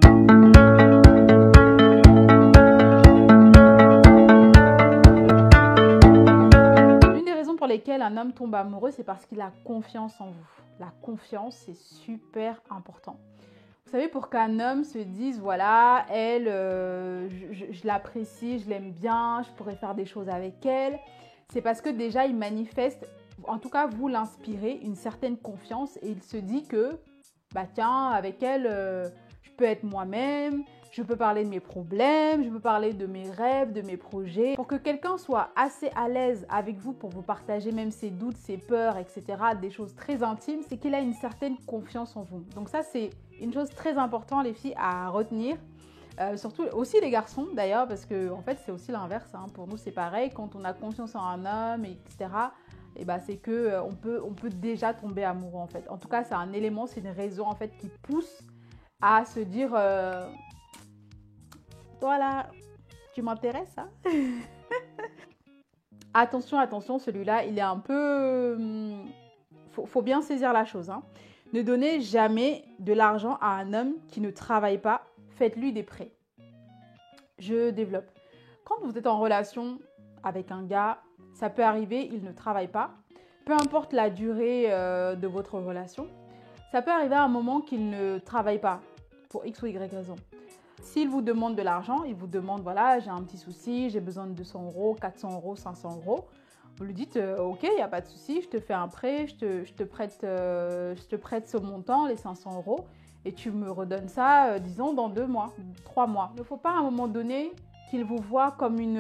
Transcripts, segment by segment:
L'une des raisons pour lesquelles un homme tombe amoureux, c'est parce qu'il a confiance en vous. La confiance, c'est super important. Vous savez, pour qu'un homme se dise, voilà, elle, je l'apprécie, je l'aime bien, je pourrais faire des choses avec elle, c'est parce que déjà, il manifeste, en tout cas, vous l'inspirez une certaine confiance et il se dit que, bah tiens, avec elle, je peux être moi-même, je peux parler de mes problèmes, je peux parler de mes rêves, de mes projets. Pour que quelqu'un soit assez à l'aise avec vous pour vous partager même ses doutes, ses peurs, etc., des choses très intimes, c'est qu'il a une certaine confiance en vous. Donc ça, c'est une chose très importante, les filles, à retenir. Surtout aussi les garçons d'ailleurs, parce que en fait c'est aussi l'inverse, hein. Pour nous c'est pareil, quand on a confiance en un homme, etc., et bah, c'est que on peut déjà tomber amoureux en fait. En tout cas c'est un élément, c'est une raison en fait qui pousse à se dire voilà, tu m'intéresses, hein. Attention, attention, celui-là il est un peu faut bien saisir la chose, hein. Ne donnez jamais de l'argent à un homme qui ne travaille pas. Faites-lui des prêts. Je développe. Quand vous êtes en relation avec un gars, ça peut arriver, il ne travaille pas. Peu importe la durée de votre relation, ça peut arriver à un moment qu'il ne travaille pas pour X ou Y raison. S'il vous demande de l'argent, il vous demande, voilà, j'ai un petit souci, j'ai besoin de 200 euros, 400 euros, 500 euros. Vous lui dites, ok, il n'y a pas de souci, je te fais un prêt, je te prête ce montant, les 500 euros, et tu me redonnes ça, disons, dans 2 mois, 3 mois. Il ne faut pas à un moment donné qu'il vous voit comme une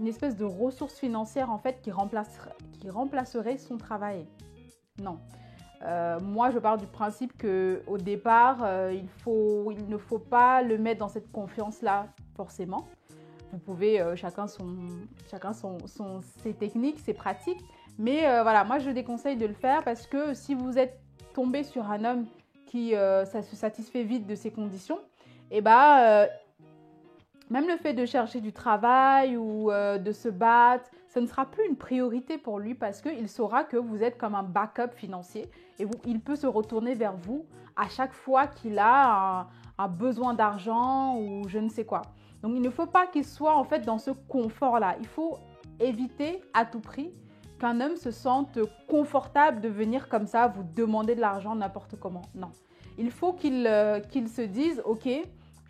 espèce de ressource financière en fait qui remplacerait son travail. Non. Moi, je pars du principe qu'au départ, il ne faut pas le mettre dans cette confiance-là forcément. Vous pouvez, chacun ses techniques, ses pratiques. Mais voilà, moi, je déconseille de le faire parce que si vous êtes tombé sur un homme qui ça se satisfait vite de ses conditions, et bah, même le fait de chercher du travail ou de se battre, ce ne sera plus une priorité pour lui parce qu'il saura que vous êtes comme un backup financier et il peut se retourner vers vous à chaque fois qu'il a un besoin d'argent ou je ne sais quoi. Donc, il ne faut pas qu'il soit en fait dans ce confort-là. Il faut éviter à tout prix qu'un homme se sente confortable de venir comme ça vous demander de l'argent n'importe comment. Non. Il faut qu'il se dise, ok,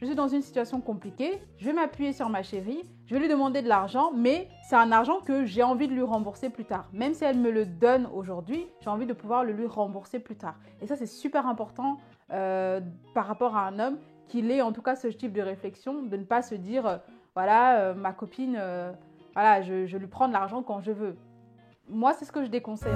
je suis dans une situation compliquée, je vais m'appuyer sur ma chérie, je vais lui demander de l'argent, mais c'est un argent que j'ai envie de lui rembourser plus tard. Même si elle me le donne aujourd'hui, j'ai envie de pouvoir le lui rembourser plus tard. Et ça, c'est super important par rapport à un homme qu'il ait en tout cas ce type de réflexion, de ne pas se dire, voilà, ma copine, voilà, je lui prends de l'argent quand je veux. Moi, c'est ce que je déconseille.